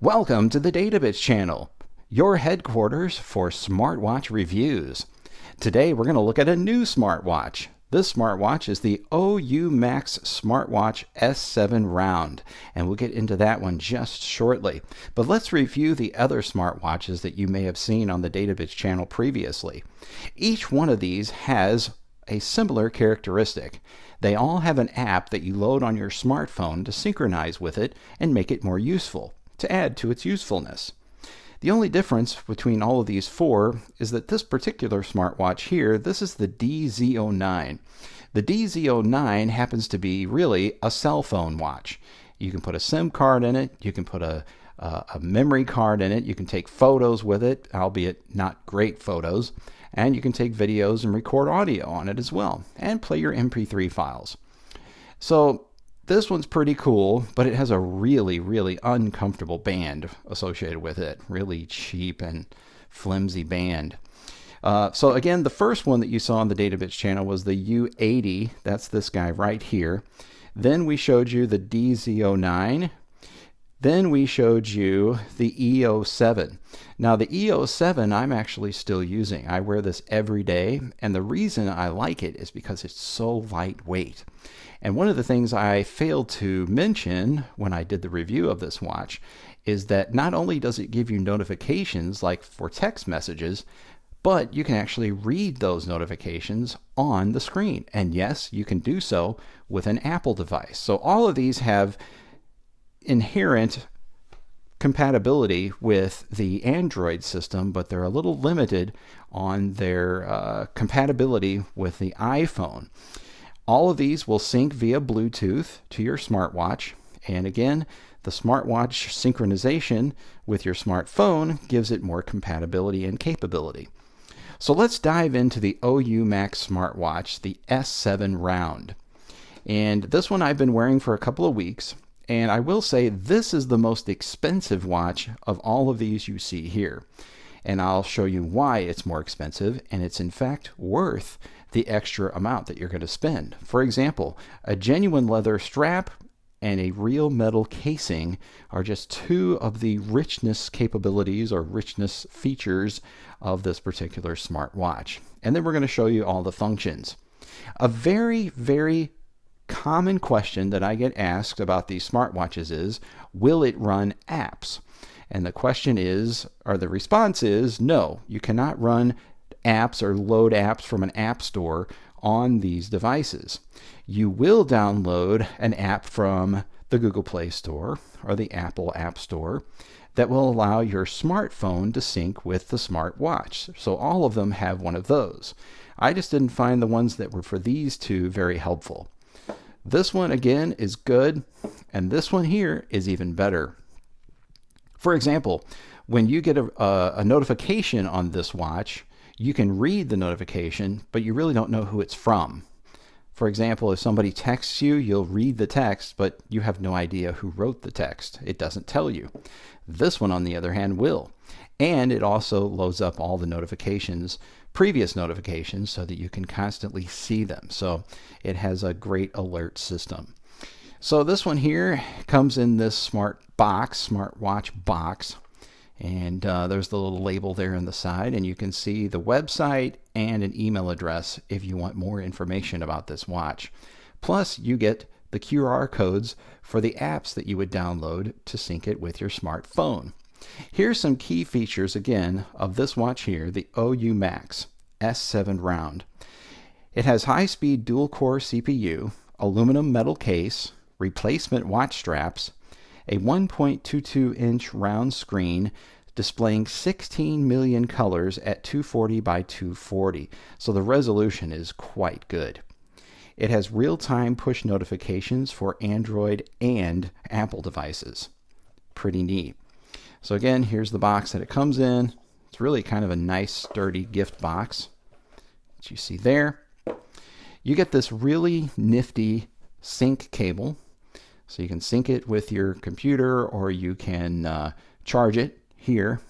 Welcome to the Databits channel, your headquarters for smartwatch reviews. Today we're going to look at a new smartwatch. This smartwatch is the OUMAX Smartwatch S7 Round, and we'll get into that one just shortly. But let's review the other smartwatches that you may have seen on the Databits channel previously. Each one of these has a similar characteristic. They all have an app that you load on your smartphone to synchronize with it and make it more useful, to add to its usefulness. The only difference between all of these four is that this particular smartwatch here, this is the DZ09. The DZ09 happens to be really a cell phone watch. You can put a SIM card in it, you can put a memory card in it, you can take photos with it, albeit not great photos, and you can take videos and record audio on it as well, and play your MP3 files. So this one's pretty cool, but it has a really uncomfortable band associated with it. Really cheap and flimsy band. So again, the first one that you saw on the Databits channel was the U80. That's this guy right here. Then we showed you the DZ09. Then we showed you the EO7. Now the EO7 I'm actually still using. I wear this every day, and the reason I like it is because it's so lightweight. And one of the things I failed to mention when I did the review of this watch is that not only does it give you notifications like for text messages, but you can actually read those notifications on the screen. And yes, you can do so with an Apple device. So all of these have inherent compatibility with the Android system, but they're a little limited on their compatibility with the iPhone. All of these will sync via Bluetooth to your smartwatch, and again, the smartwatch synchronization with your smartphone gives it more compatibility and capability. So let's dive into the OUMAX smartwatch, the S7 Round. And this one I've been wearing for a couple of weeks, and I will say this is the most expensive watch of all of these you see here. And I'll show you why it's more expensive, and it's in fact worth the extra amount that you're going to spend. For example, a genuine leather strap and a real metal casing are just two of the richness capabilities or richness features of this particular smartwatch. And then we're going to show you all the functions. A very common question that I get asked about these smartwatches is, will it run apps? And the question is, or the response is, no, you cannot run apps or load apps from an app store on these devices. You will download an app from the Google Play Store or the Apple App Store that will allow your smartphone to sync with the smartwatch. So all of them have one of those. I just didn't find the ones that were for these two very helpful. This one again is good, and this one here is even better. For example, when you get a notification on this watch, you can read the notification, but you really don't know who it's from. For example, if somebody texts you, you'll read the text, but you have no idea who wrote the text. It doesn't tell you. This one, on the other hand, will. And it also loads up all the notifications, previous notifications, so that you can constantly see them. So it has a great alert system. So this one here comes in this smartwatch box. And there's the little label there on the side, and you can see the website and an email address if you want more information about this watch. Plus, you get the QR codes for the apps that you would download to sync it with your smartphone. Here's some key features, again, of this watch here, the OUMAX S7 Round. It has high-speed dual-core CPU, aluminum metal case, replacement watch straps, a 1.22-inch round screen displaying 16 million colors at 240 by 240, so the resolution is quite good. It has real-time push notifications for Android and Apple devices. Pretty neat. So again, here's the box that it comes in. It's really kind of a nice, sturdy gift box that you see there. You get this really nifty sync cable. So you can sync it with your computer, or you can charge it here.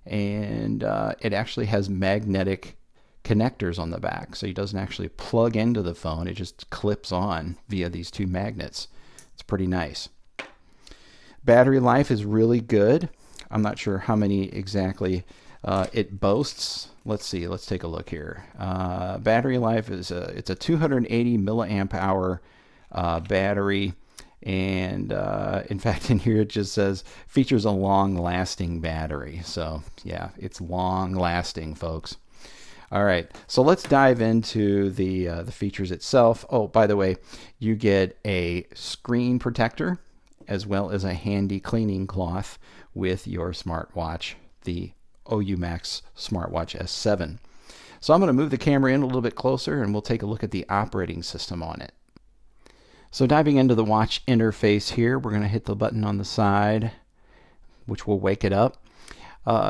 And it actually has magnetic connectors on the back. So it doesn't actually plug into the phone. It just clips on via these two magnets. It's pretty nice. Battery life is really good. I'm not sure how many exactly it boasts. Let's see. Let's take a look here. Battery life is it's a 280 milliamp hour battery, and in fact, in here it just says features a long-lasting battery. So yeah, it's long-lasting, folks. All right, so let's dive into the features itself. Oh, by the way, you get a screen protector as well as a handy cleaning cloth with your smartwatch, the OUMAX Smartwatch S7. So I'm going to move the camera in a little bit closer and we'll take a look at the operating system on it. So diving into the watch interface here, we're going to hit the button on the side, which will wake it up.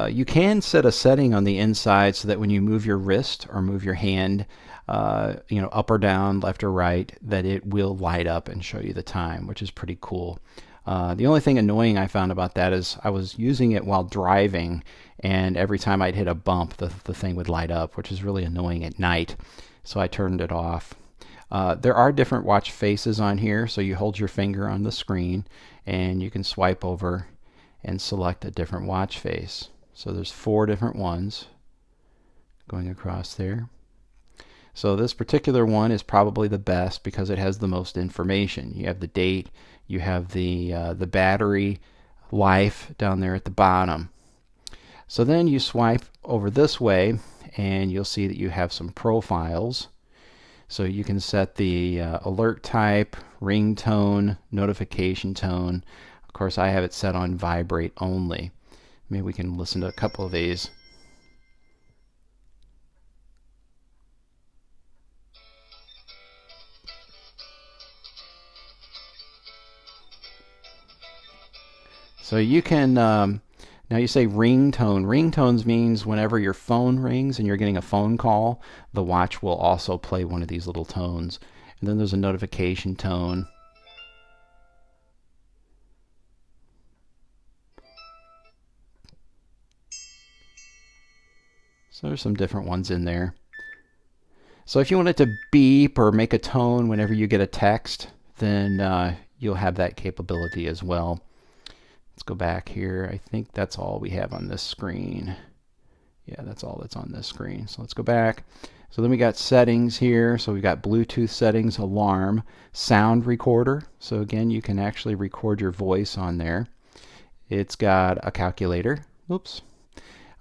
You can set a setting on the inside so that when you move your wrist or move your hand, up or down, left or right, that it will light up and show you the time, which is pretty cool. The only thing annoying I found about that is I was using it while driving, and every time I'd hit a bump, the thing would light up, which is really annoying at night. So I turned it off. There are different watch faces on here, so you hold your finger on the screen and you can swipe over and select a different watch face. So there's 4 different ones going across there. So this particular one is probably the best because it has the most information. You have the date, you have the battery life down there at the bottom. So then you swipe over this way and you'll see that you have some profiles. So you can set the alert type, ringtone, notification tone. Of course, I have it set on vibrate only. Maybe we can listen to a couple of these. So you can, now you say ringtone. Ringtones means whenever your phone rings and you're getting a phone call, the watch will also play one of these little tones. And then there's a notification tone. So there's some different ones in there. So if you want it to beep or make a tone whenever you get a text, then you'll have that capability as well. Let's go back here. I think that's all we have on this screen. Yeah, that's all that's on this screen. So let's go back. So then we got settings here. So we've got Bluetooth settings, alarm, sound recorder. So again, you can actually record your voice on there. It's got a calculator. Oops.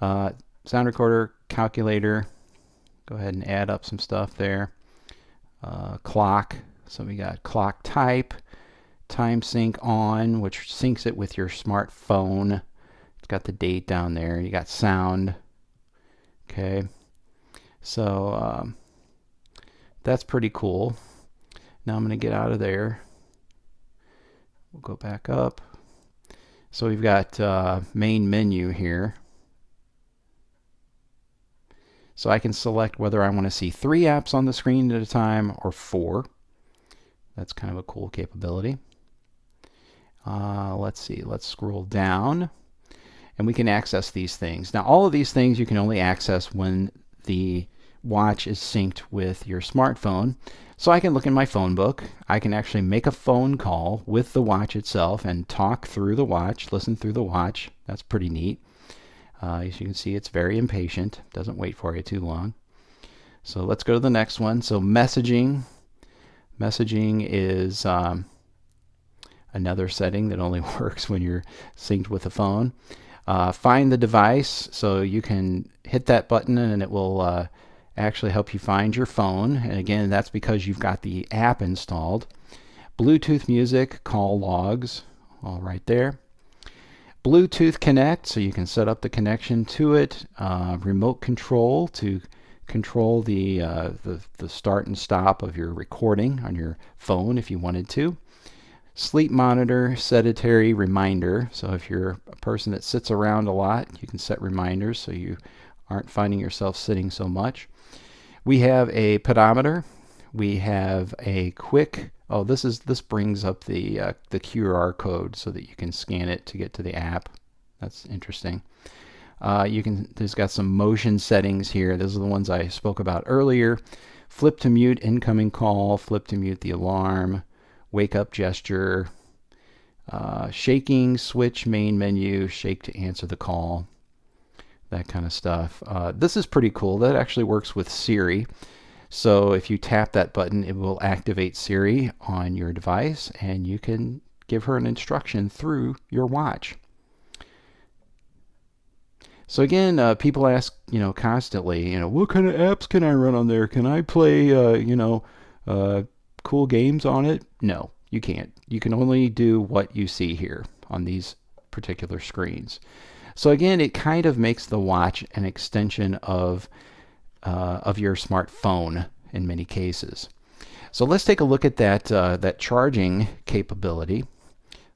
Sound recorder, calculator. Go ahead and add up some stuff there. Clock. So we got clock type. Time sync on, which syncs it with your smartphone. It's got the date down there. You got sound. Okay. So that's pretty cool. Now I'm going to get out of there. We'll go back up. So we've got main menu here. So I can select whether I want to see 3 apps on the screen at a time or 4. That's kind of a cool capability. Let's see, let's scroll down and we can access these things. Now all of these things you can only access when the watch is synced with your smartphone. So I can look in my phone book. I can actually make a phone call with the watch itself and talk through the watch, listen through the watch. That's pretty neat. As you can see, it's very impatient. Doesn't wait for you too long. So let's go to the next one. So messaging. Messaging is another setting that only works when you're synced with the phone. Find the device, so you can hit that button and it will actually help you find your phone. And again, that's because you've got the app installed. Bluetooth music, call logs, all right there. Bluetooth connect, so you can set up the connection to it. Remote control to control the start and stop of your recording on your phone if you wanted to. Sleep monitor, sedentary reminder. So if you're a person that sits around a lot, you can set reminders so you aren't finding yourself sitting so much. We have a pedometer. We have a quick, this brings up the QR code so that you can scan it to get to the app. That's interesting. There's got some motion settings here. Those are the ones I spoke about earlier. Flip to mute incoming call, flip to mute the alarm, wake up gesture, shaking, switch main menu, shake to answer the call, that kind of stuff. This is pretty cool. That actually works with Siri. So if you tap that button, it will activate Siri on your device, and you can give her an instruction through your watch. So again, people ask, constantly, what kind of apps can I run on there? Can I play, cool games on it? No, you can't. You can only do what you see here on these particular screens. So again, it kind of makes the watch an extension of your smartphone in many cases. So let's take a look at that charging capability.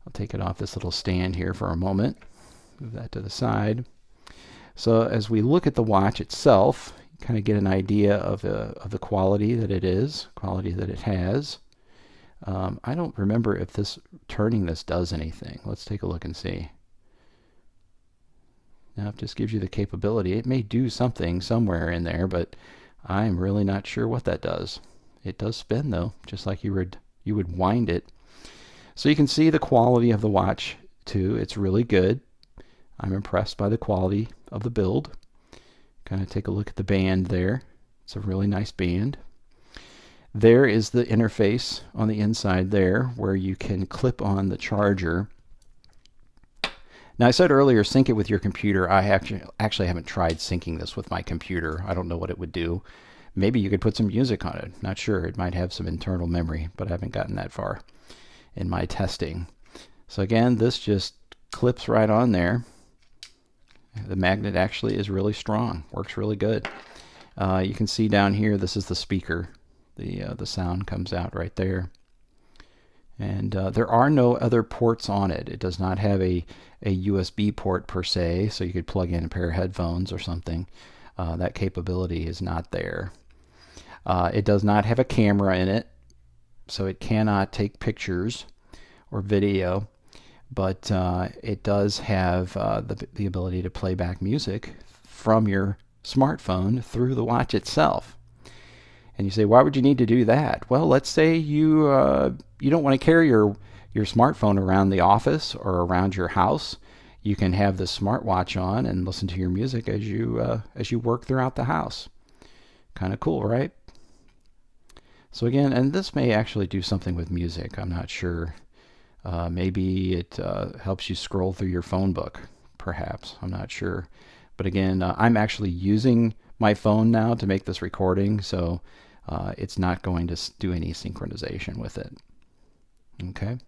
I'll take it off this little stand here for a moment. Move that to the side. So as we look at the watch itself, you kind of get an idea of the quality that it is, quality that it has. I don't remember if turning this does anything. Let's take a look and see. Now it just gives you the capability. It may do something somewhere in there, but I'm really not sure what that does. It does spin though, just like you would wind it. So you can see the quality of the watch too. It's really good. I'm impressed by the quality of the build. Kind of take a look at the band there. It's a really nice band. There is the interface on the inside there where you can clip on the charger. Now I said earlier, sync it with your computer. I actually haven't tried syncing this with my computer. I don't know what it would do. Maybe you could put some music on it. Not sure. It might have some internal memory, but I haven't gotten that far in my testing. So again, this just clips right on there. The magnet actually is really strong. Works really good. You can see down here, this is the speaker. The sound comes out right there. And there are no other ports on it. It does not have a USB port per se, so you could plug in a pair of headphones or something. That capability is not there. It does not have a camera in it, so it cannot take pictures or video, but it does have the ability to play back music from your smartphone through the watch itself. And you say, why would you need to do that? Well, let's say you don't want to carry your smartphone around the office or around your house. You can have the smartwatch on and listen to your music as you work throughout the house. Kind of cool, right? So again, and this may actually do something with music. I'm not sure. Maybe it helps you scroll through your phone book, perhaps. I'm not sure. But again, I'm actually using my phone now to make this recording, so it's not going to do any synchronization with it. Okay.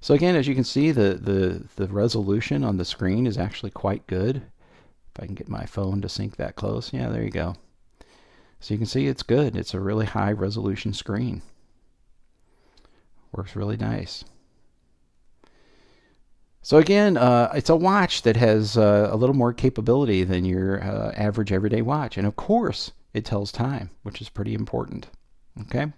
So again, as you can see, the resolution on the screen is actually quite good. If I can get my phone to sync that close. Yeah, there you go. So you can see it's good. It's a really high resolution screen. Works really nice. So again, it's a watch that has a little more capability than your average everyday watch. And of course, it tells time, which is pretty important. Okay.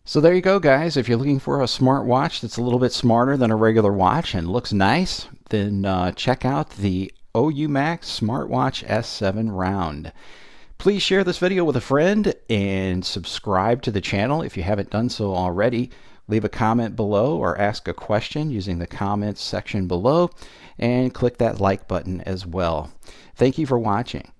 So there you go, guys. If you're looking for a smartwatch that's a little bit smarter than a regular watch and looks nice, then check out the OUMAX Smartwatch S7 Round. Please share this video with a friend and subscribe to the channel if you haven't done so already. Leave a comment below or ask a question using the comments section below, and click that like button as well. Thank you for watching.